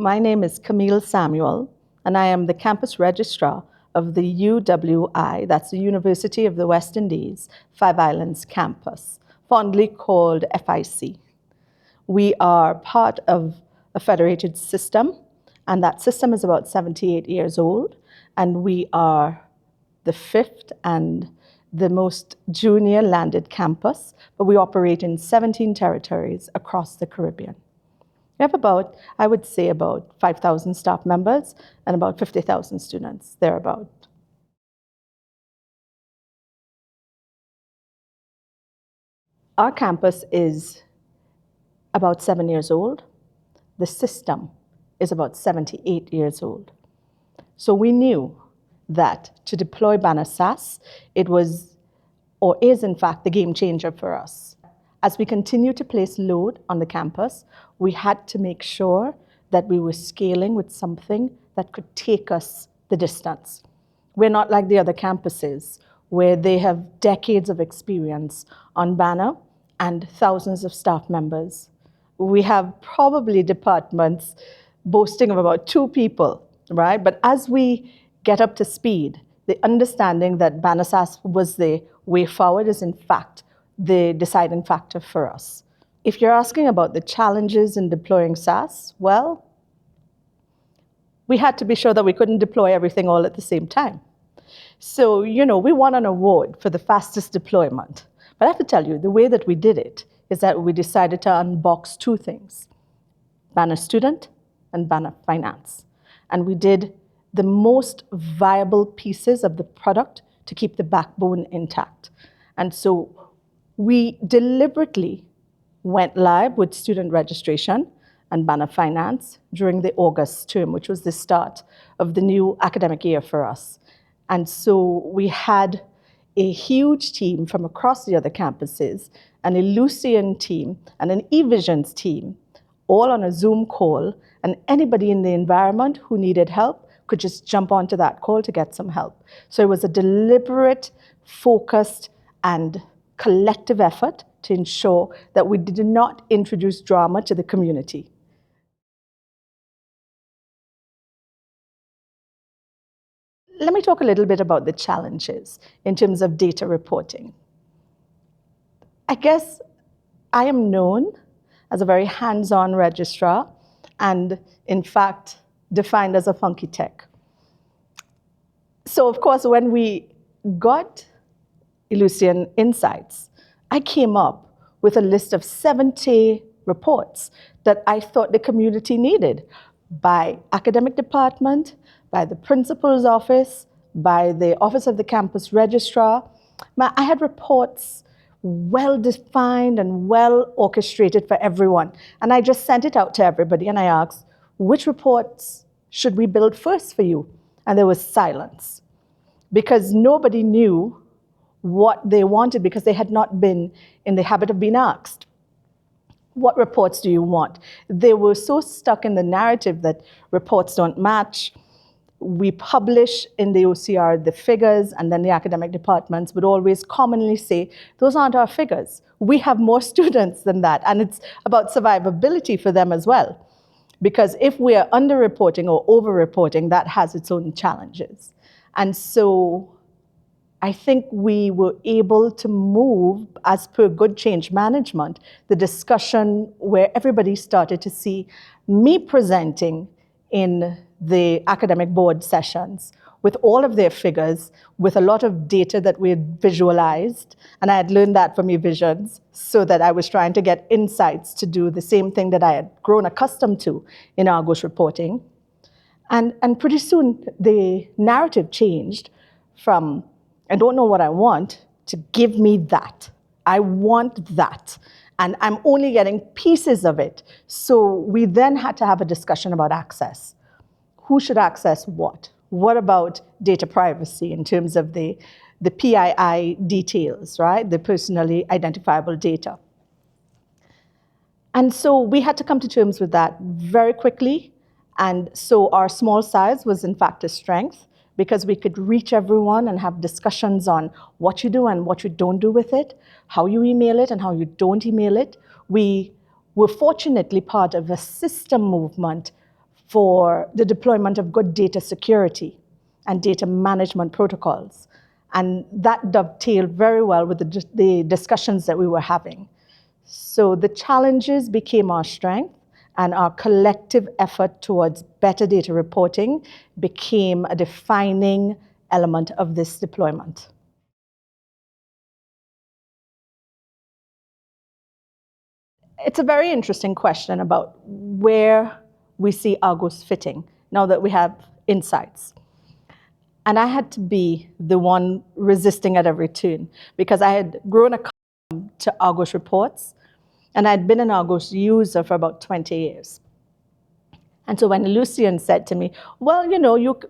My name is Camille Samuel, and I am the campus registrar of the UWI, that's the University of the West Indies, Five Islands campus, fondly called FIC. We are part of a federated system, and that system is about 78 years old, and we are the fifth and the most junior landed campus, but we operate in 17 territories across the Caribbean. We have about, I would say, about 5,000 staff members and about 50,000 students, thereabout. Our campus is about 7 years old. The system is about 78 years old. So we knew that to deploy Banner SaaS, it was, or is in fact, the game changer for us. As we continue to place load on the campus, we had to make sure that we were scaling with something that could take us the distance. We're not like the other campuses where they have decades of experience on Banner and thousands of staff members. We have probably departments boasting of about 2 people, right? But as we get up to speed, the understanding that Banner SaaS was the way forward is in fact the deciding factor for us. If you're asking about the challenges in deploying SaaS, well, we had to be sure that we couldn't deploy everything all at the same time. So, we won an award for the fastest deployment. But I have to tell you, the way that we did it is that we decided to unbox 2 things, Banner Student and Banner Finance. And we did the most viable pieces of the product to keep the backbone intact. And so we deliberately went live with student registration and Banner Finance during the August term, which was the start of the new academic year for us. And so we had a huge team from across the other campuses, an Elucian team and an Evisions team, all on a Zoom call, and anybody in the environment who needed help could just jump onto that call to get some help. So it was a deliberate, focused, and collective effort to ensure that we did not introduce drama to the community. Let me talk a little bit about the challenges in terms of data reporting. I guess I am known as a very hands-on registrar and, in fact, defined as a funky tech. So, of course, when we got Elucian Insights, I came up with a list of 70 reports that I thought the community needed by academic department, by the principal's office, by the office of the campus registrar. I had reports well-defined and well-orchestrated for everyone. And I just sent it out to everybody and I asked, which reports should we build first for you? And there was silence because nobody knew what they wanted because they had not been in the habit of being asked. What reports do you want? They were so stuck in the narrative that reports don't match. We publish in the OCR the figures, and then the academic departments would always commonly say, those aren't our figures. We have more students than that. And it's about survivability for them as well. Because if we are underreporting or overreporting, that has its own challenges. And so I think we were able to move, as per good change management, the discussion where everybody started to see me presenting in the academic board sessions with all of their figures, with a lot of data that we had visualized. And I had learned that from Evisions, so that I was trying to get insights to do the same thing that I had grown accustomed to in Argos reporting. And pretty soon, the narrative changed from, I don't know what I want, to give me that. I want that. And I'm only getting pieces of it. So we then had to have a discussion about access. Who should access what? What about data privacy in terms of the PII details, right? The personally identifiable data. And so we had to come to terms with that very quickly. And so our small size was in fact a strength because we could reach everyone and have discussions on what you do and what you don't do with it, how you email it and how you don't email it. We were fortunately part of a system movement for the deployment of good data security and data management protocols. And that dovetailed very well with the discussions that we were having. So the challenges became our strength, and our collective effort towards better data reporting became a defining element of this deployment. It's a very interesting question about where we see Argos fitting now that we have insights. And I had to be the one resisting at every turn because I had grown accustomed to Argos reports, and I'd been an Argos user for about 20 years. And so when Lucian said to me, well,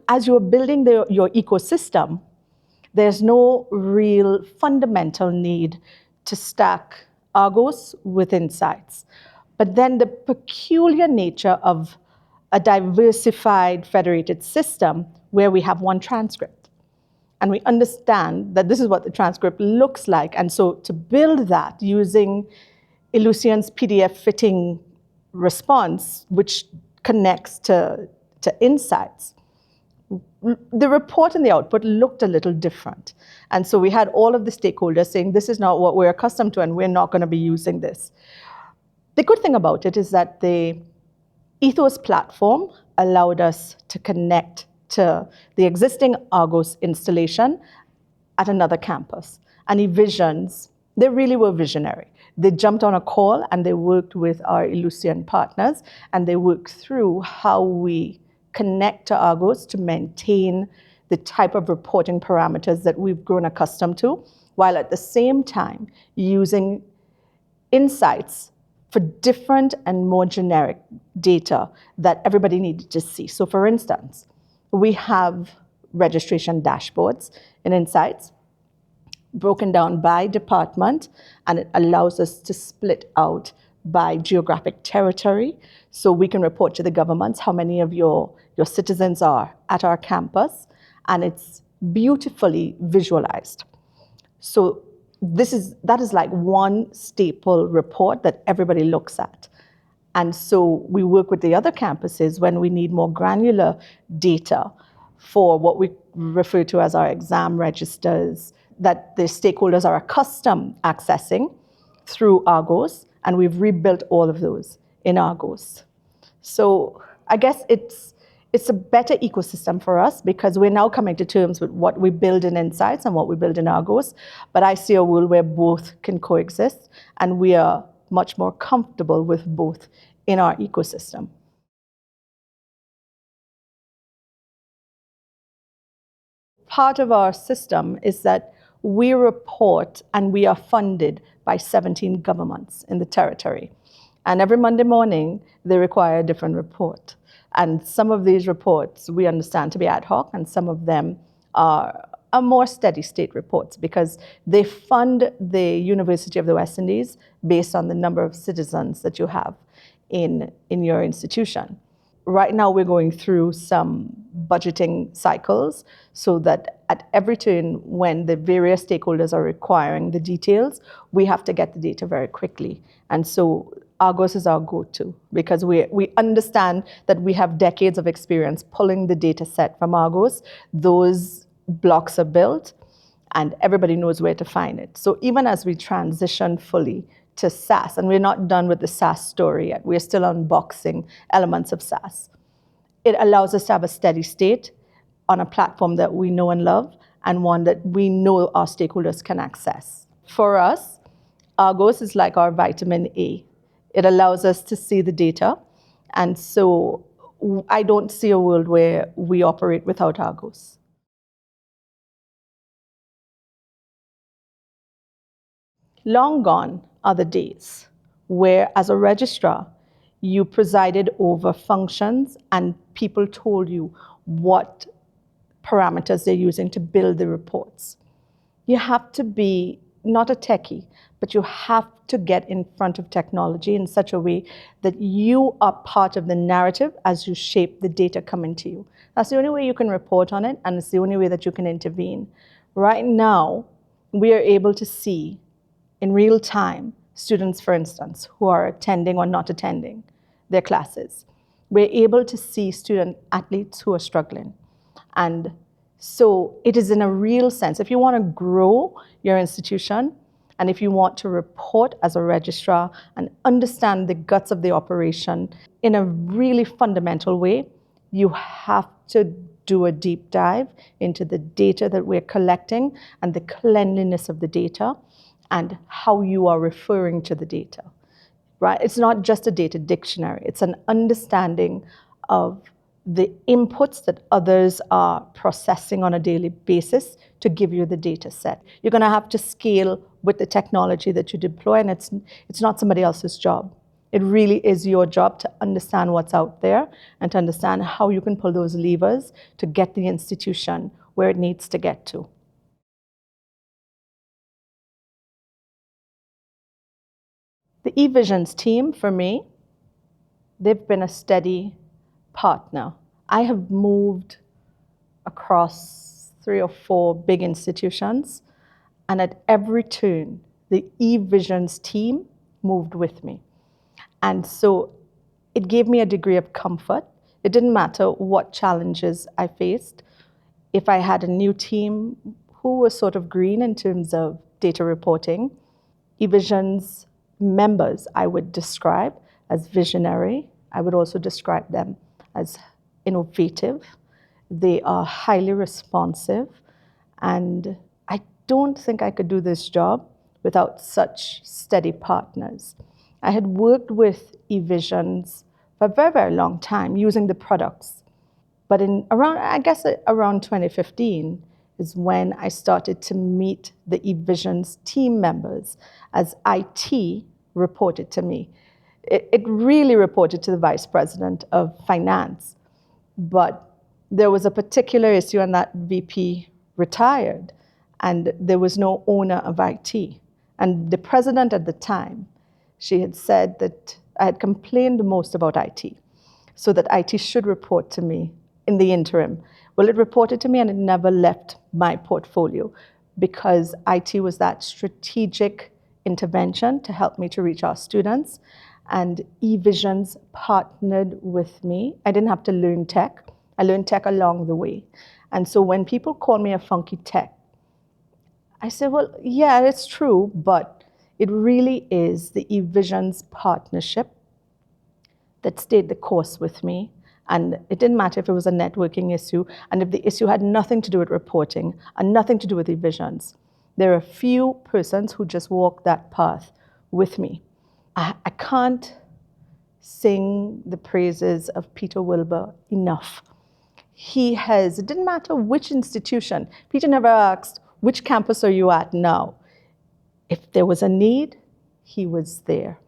as you're building your ecosystem, there's no real fundamental need to stack Argos with insights. But then the peculiar nature of a diversified federated system where we have one transcript. And we understand that this is what the transcript looks like. And so to build that using Lucian's PDF fitting response, which connects to insights, the report and the output looked a little different. And so we had all of the stakeholders saying, this is not what we're accustomed to, and we're not going to be using this. The good thing about it is that the Ethos platform allowed us to connect to the existing Argos installation at another campus. And Evisions, they really were visionary. They jumped on a call and they worked with our Lucian partners, and they worked through how we connect to Argos to maintain the type of reporting parameters that we've grown accustomed to, while at the same time using insights for different and more generic data that everybody needed to see. So for instance, we have registration dashboards in Insights broken down by department, and it allows us to split out by geographic territory, so we can report to the governments how many of your citizens are at our campus, and it's beautifully visualized. So that is like one staple report that everybody looks at. And so we work with the other campuses when we need more granular data for what we refer to as our exam registers that the stakeholders are accustomed accessing through Argos, and we've rebuilt all of those in Argos. So I guess it's a better ecosystem for us because we're now coming to terms with what we build in Insights and what we build in Argos. But I see a world where both can coexist, and we are much more comfortable with both in our ecosystem. Part of our system is that we report and we are funded by 17 governments in the territory. And every Monday morning, they require a different report. And some of these reports we understand to be ad hoc, and some of them are more steady state reports because they fund the University of the West Indies based on the number of citizens that you have in your institution. Right now, we're going through some budgeting cycles so that at every turn, when the various stakeholders are requiring the details, we have to get the data very quickly. And so Argos is our go-to because we understand that we have decades of experience pulling the data set from Argos. Those blocks are built, and everybody knows where to find it. So even as we transition fully to SaaS, and we're not done with the SaaS story yet, we're still unboxing elements of SaaS. It allows us to have a steady state on a platform that we know and love, and one that we know our stakeholders can access. For us, Argos is like our vitamin A. It allows us to see the data, and so I don't see a world where we operate without Argos. Long gone are the days where, as a registrar, you presided over functions and people told you what parameters they're using to build the reports. You have to be not a techie, but you have to get in front of technology in such a way that you are part of the narrative as you shape the data coming to you. That's the only way you can report on it, and it's the only way that you can intervene. Right now, we are able to see in real time students, for instance, who are attending or not attending their classes. we're able to see student athletes who are struggling. And so it is in a real sense, if you want to grow your institution and if you want to report as a registrar and understand the guts of the operation in a really fundamental way, you have to do a deep dive into the data that we're collecting and the cleanliness of the data and how you are referring to the data. Right? It's not just a data dictionary. It's an understanding of the inputs that others are processing on a daily basis to give you the data set. You're going to have to scale with the technology that you deploy, and it's not somebody else's job. It really is your job to understand what's out there and to understand how you can pull those levers to get the institution where it needs to get to. The Evisions team, for me, they've been a steady partner. I have moved across 3 or 4 big institutions, and at every turn, the Evisions team moved with me. And so it gave me a degree of comfort. It didn't matter what challenges I faced. If I had a new team who was sort of green in terms of data reporting, Evisions members I would describe as visionary. I would also describe them as innovative. They are highly responsive, and I don't think I could do this job without such steady partners. I had worked with Evisions for a very, very long time using the products. But around 2015 is when I started to meet the Evisions team members as IT reported to me. It really reported to the vice president of finance. But there was a particular issue, and that VP retired, and there was no owner of IT. And the president at the time, she had said that I had complained the most about IT, so that IT should report to me in the interim. Well, it reported to me and it never left my portfolio because IT was that strategic intervention to help me to reach our students. And Evisions partnered with me. I didn't have to learn tech. I learned tech along the way. And so when people call me a funky tech, I say, well, yeah, it's true, but it really is the Evisions partnership that stayed the course with me. And it didn't matter if it was a networking issue, and if the issue had nothing to do with reporting and nothing to do with Evisions. There are a few persons who just walked that path with me. I can't sing the praises of Peter Wilbur enough. It didn't matter which institution. Peter never asked, which campus are you at now? If there was a need, he was there.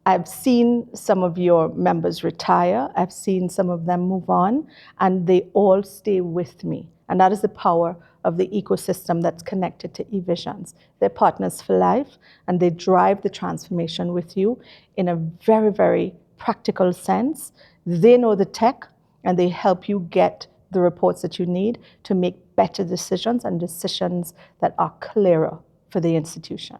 I've seen some of your members retire. I've seen some of them move on, and they all stay with me. And that is the power of the ecosystem that's connected to Evisions. They're partners for life, and they drive the transformation with you in a very, very practical sense. They know the tech, and they help you get the reports that you need to make better decisions and decisions that are clearer for the institution.